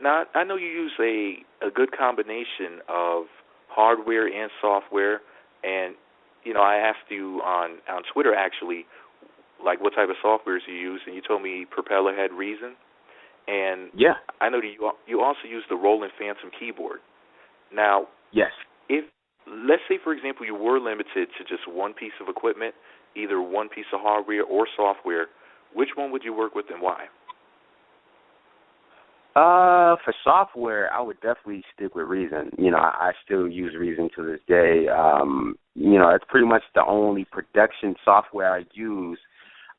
Now, I know you use a good combination of hardware and software, and I asked you on Twitter actually, like what type of softwares you use, and you told me Propeller had Reason, and Yeah. I know that you also use the Roland Phantom keyboard. Now, Yes. if let's say for example you were limited to just one piece of equipment, either one piece of hardware or software, which one would you work with and why? For software, I would definitely stick with Reason. I still use Reason to this day. It's pretty much the only production software I use,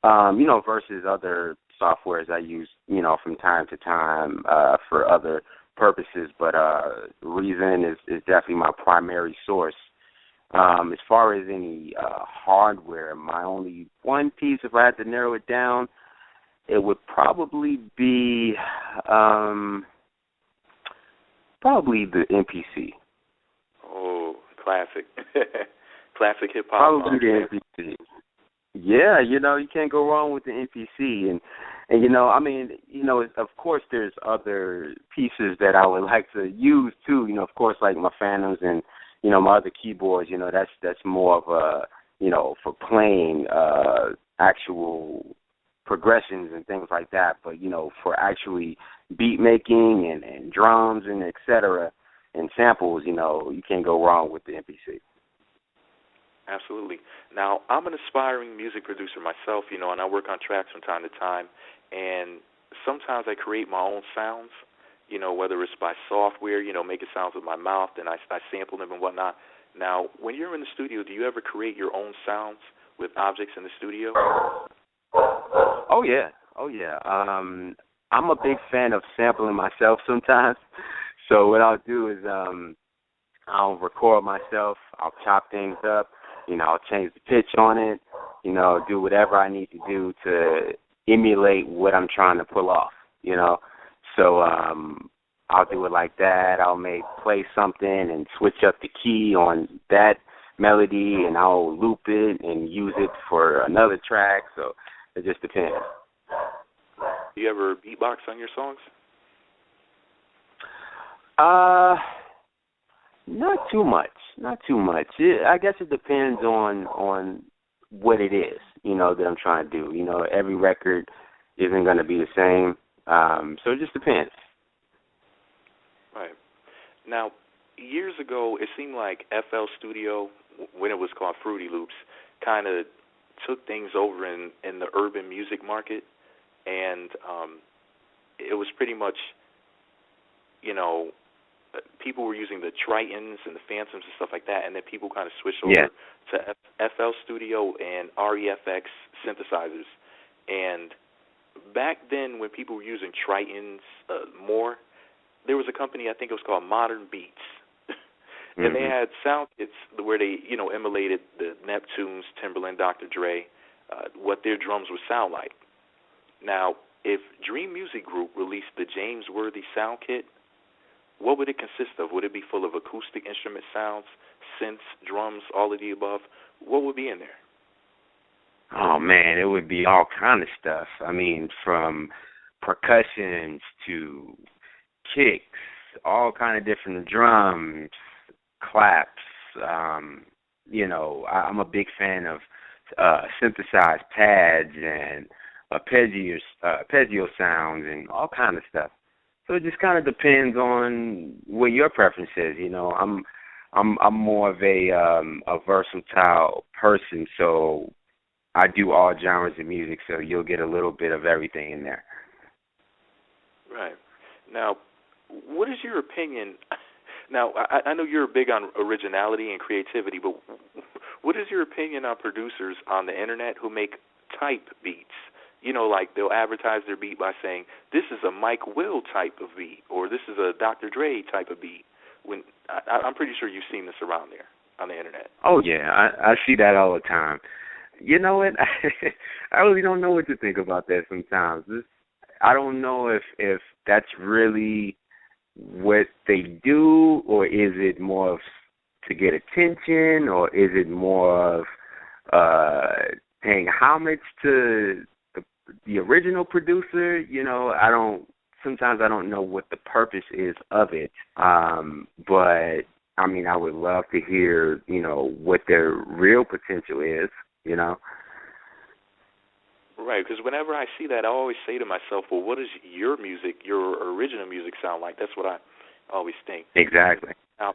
versus other softwares I use, from time to time for other purposes. But Reason is definitely my primary source. As far as any hardware, my only one piece, if I had to narrow it down, it would probably be the MPC. Oh, classic. Classic hip hop. Probably the MPC. Yeah, you can't go wrong with the MPC. Of course there's other pieces that I would like to use too, of course, like my Phantoms and, my other keyboards, that's more of a, for playing actual progressions and things like that. But, for actually beat making and drums and et cetera and samples, you can't go wrong with the MPC. Absolutely. Now, I'm an aspiring music producer myself, and I work on tracks from time to time, and sometimes I create my own sounds, whether it's by software, making sounds with my mouth, and I sample them and whatnot. Now, when you're in the studio, do you ever create your own sounds with objects in the studio? Oh, yeah. I'm a big fan of sampling myself sometimes. So what I'll do is I'll record myself, I'll chop things up, I'll change the pitch on it, do whatever I need to do to emulate what I'm trying to pull off, So I'll do it like that. I'll play something and switch up the key on that melody, and I'll loop it and use it for another track. So it just depends. Do you ever beatbox on your songs? Not too much. I guess it depends on what it is, that I'm trying to do. Every record isn't going to be the same, so it just depends. Right. Now, years ago, it seemed like FL Studio, when it was called Fruity Loops, kind of took things over in the urban music market, and it was pretty much, people were using the Tritons and the Phantoms and stuff like that, and then people kind of switched over to FL Studio and REFX synthesizers. And back then, when people were using Tritons more, there was a company, I think it was called Modern Beats, and they had sound kits where they, emulated the Neptunes, Timberland, Dr. Dre, what their drums would sound like. Now, if Dream Music Group released the James Worthy sound kit, what would it consist of? Would it be full of acoustic instrument sounds, synths, drums, all of the above? What would be in there? Oh, man, it would be all kind of stuff. I mean, from percussions to kicks, all kind of different drums, claps. I'm a big fan of synthesized pads and arpeggio sounds and all kind of stuff. So it just kind of depends on what your preference is. I'm more of a versatile person, so I do all genres of music. So you'll get a little bit of everything in there. Right. Now, what is your opinion? Now, I know you're big on originality and creativity, but what is your opinion on producers on the internet who make type beats? Like they'll advertise their beat by saying, this is a Mike Will type of beat, or this is a Dr. Dre type of beat. When I'm pretty sure you've seen this around there on the internet. Oh, yeah, I see that all the time. You know what? I really don't know what to think about that sometimes. I don't know if that's really what they do, or is it more of to get attention, or is it more of paying homage to the original producer? sometimes I don't know what the purpose is of it, but I mean, I would love to hear, what their real potential is, Right, because whenever I see that, I always say to myself, well, what does your music, your original music sound like? That's what I always think. Exactly. Now,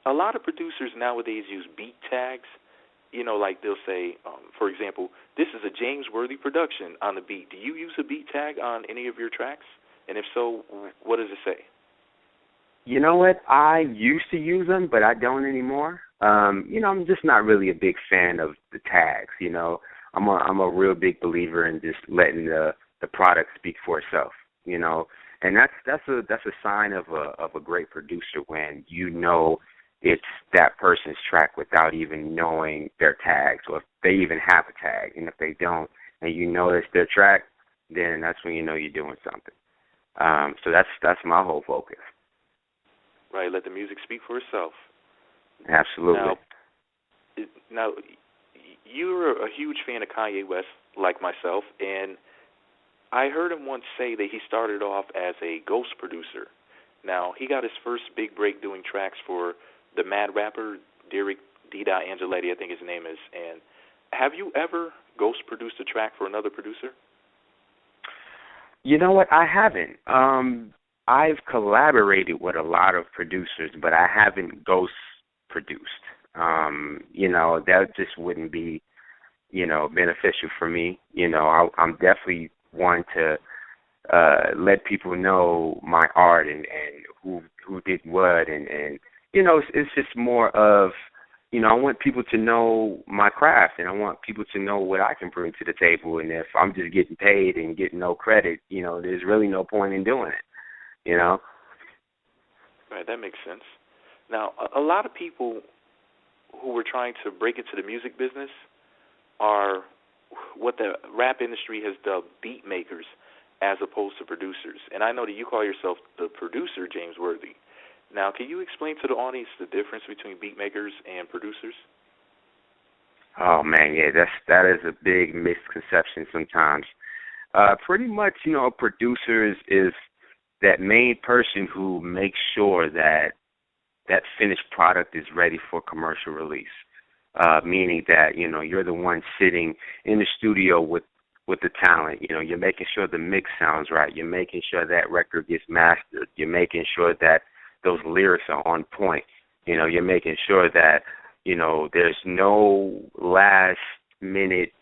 a lot of producers nowadays use beat tags. Like they'll say, for example, this is a James Worthy production on the beat. Do you use a beat tag on any of your tracks? And if so, what does it say? You know what? I used to use them, but I don't anymore. I'm just not really a big fan of the tags. I'm a real big believer in just letting the product speak for itself. And that's a sign of a great producer when it's that person's track without even knowing their tags, or if they even have a tag. And if they don't, and it's their track, then that's when you're doing something. So that's my whole focus. Right, let the music speak for itself. Absolutely. Now, you're a huge fan of Kanye West, like myself, and I heard him once say that he started off as a ghost producer. Now, he got his first big break doing tracks for the Mad rapper, Derek D. Angeletti, I think his name is. And have you ever ghost produced a track for another producer? You know what? I haven't. I've collaborated with a lot of producers, but I haven't ghost produced. That just wouldn't be, beneficial for me. I'm definitely one to let people know my art and who did what, and it's just more of, I want people to know my craft, and I want people to know what I can bring to the table. And if I'm just getting paid and getting no credit, there's really no point in doing it. Right, that makes sense. Now, a lot of people who were trying to break into the music business are what the rap industry has dubbed beat makers as opposed to producers. And I know that you call yourself the producer, James Worthy. Now, can you explain to the audience the difference between beat makers and producers? Oh, man, yeah, that is a big misconception sometimes. Pretty much, a producer is that main person who makes sure that finished product is ready for commercial release, meaning that, you're the one sitting in the studio with the talent. You're making sure the mix sounds right. You're making sure that record gets mastered. You're making sure that those lyrics are on point. You're making sure that, there's no last-minute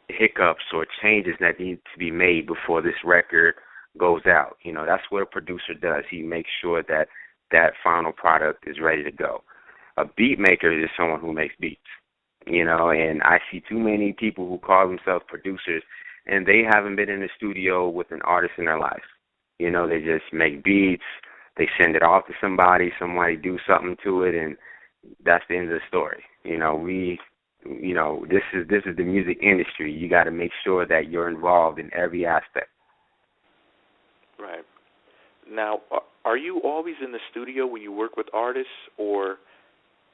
hiccups or changes that need to be made before this record goes out. That's what a producer does. He makes sure that final product is ready to go. A beat maker is someone who makes beats, and I see too many people who call themselves producers, and they haven't been in the studio with an artist in their life. They just make beats, they send it off to somebody do something to it, and that's the end of the story. This is the music industry. You got to make sure that you're involved in every aspect. Right. Now, are you always in the studio when you work with artists, or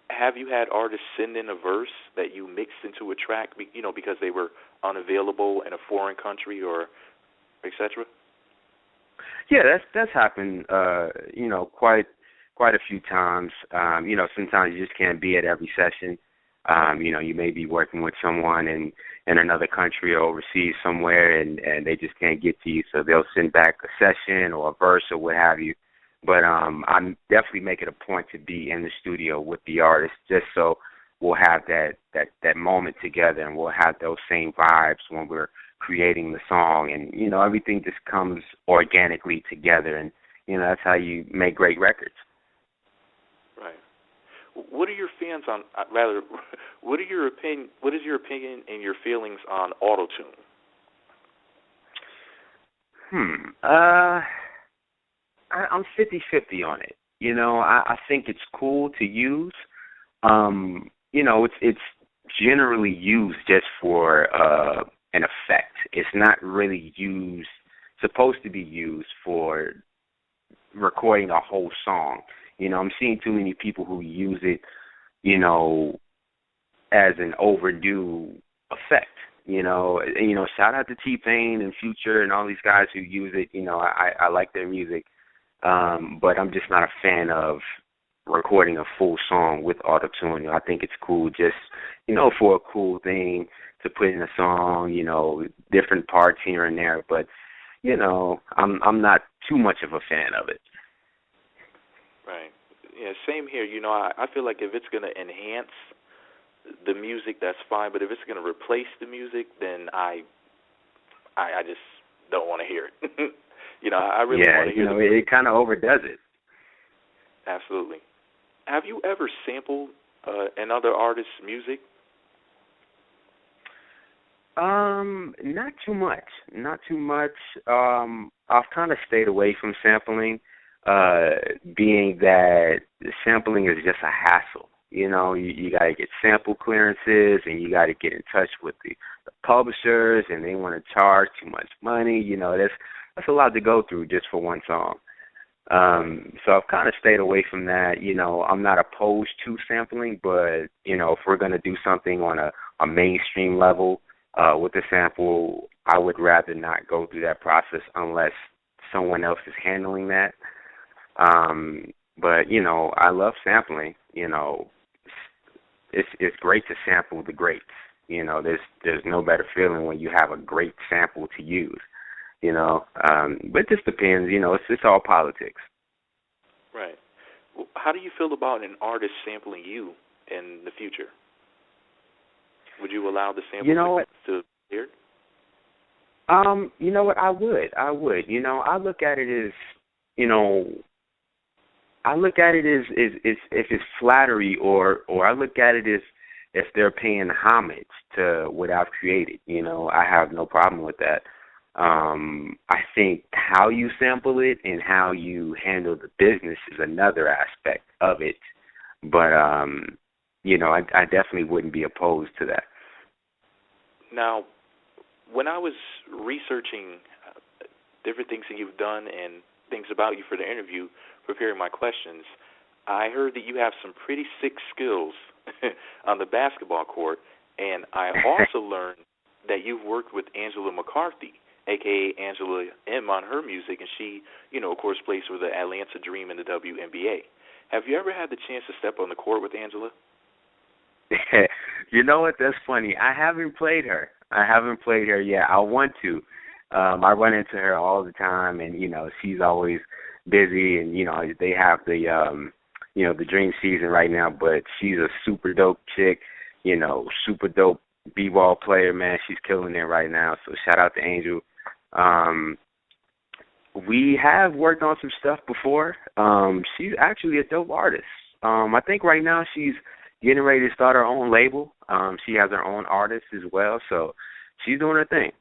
have you had artists send in a verse that you mixed into a track, because they were unavailable in a foreign country or et cetera? Yeah, that's happened, quite a few times. Sometimes you just can't be at every session. You may be working with someone in another country or overseas somewhere, and they just can't get to you, so they'll send back a session or a verse or what have you. But I'm definitely making a point to be in the studio with the artist, just so we'll have that moment together, and we'll have those same vibes when we're creating the song, and everything just comes organically together, and that's how you make great records. Right. What are your fans on? What is your opinion and your feelings on auto-tune? I'm 50-50 on it. I think it's cool to use. It's generally used just for an effect. It's not really supposed to be used for recording a whole song. I'm seeing too many people who use it, as an overdue effect. Shout out to T-Pain and Future and all these guys who use it. I like their music, but I'm just not a fan of recording a full song with auto-tune. I think it's cool just, for a cool thing to put in a song, different parts here and there, but, I'm not too much of a fan of it. Right. Yeah, same here. I feel like if it's going to enhance the music, that's fine, but if it's going to replace the music, then I just don't want to hear it. I really want to hear it. It kind of overdoes it. Absolutely. Have you ever sampled another artist's music? Not too much. Not too much. I've kind of stayed away from sampling, being that sampling is just a hassle. You got to get sample clearances, and you got to get in touch with the publishers, and they want to charge too much money. That's a lot to go through just for one song. So I've kind of stayed away from that. I'm not opposed to sampling, but, if we're going to do something on a mainstream level with a sample, I would rather not go through that process unless someone else is handling that. But, I love sampling. It's great to sample the greats. There's no better feeling when you have a great sample to use. But it just depends. It's all politics. Right. Well, how do you feel about an artist sampling you in the future? Would you allow the sample to be heard? You know what? I would. I look at it as, if it's flattery, or I look at it as if they're paying homage to what I've created. I have no problem with that. I think how you sample it and how you handle the business is another aspect of it. But, I definitely wouldn't be opposed to that. Now, when I was researching different things that you've done and things about you for the interview, preparing my questions, I heard that you have some pretty sick skills on the basketball court, and I also learned that you've worked with Angela McCarthy, a.k.a. Angela M, on her music, and she, of course, plays for the Atlanta Dream in the WNBA. Have you ever had the chance to step on the court with Angela? You know what? That's funny. I haven't played her yet. I want to. I run into her all the time, and, she's always busy, and, they have the dream season right now, but she's a super dope chick, super dope b-ball player, man. She's killing it right now, so shout out to Angel. We have worked on some stuff before. She's actually a dope artist. I think right now she's getting ready to start her own label. She has her own artists as well, so she's doing her thing.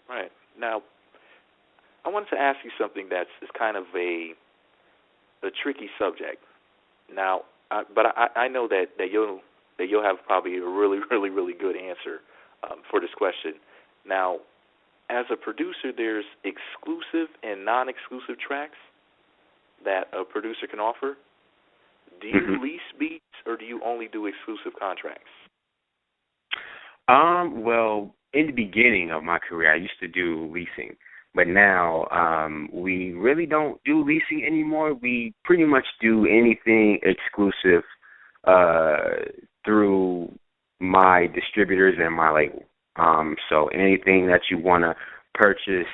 Right. Now, I wanted to ask you something that's kind of a tricky subject. Now, but I know that you'll have probably a really, really, really good answer for this question. Now, as a producer, there's exclusive and non-exclusive tracks that a producer can offer. Do you lease beats, or do you only do exclusive contracts? Well, in the beginning of my career, I used to do leasing. But now we really don't do leasing anymore. We pretty much do anything exclusive through my distributors and my label. So anything that you want to purchase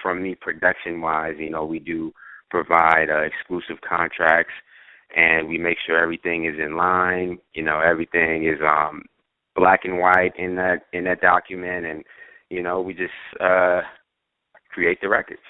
from me production-wise, we do provide exclusive contracts, and we make sure everything is in line. Everything is black and white in that document, and we just create the records.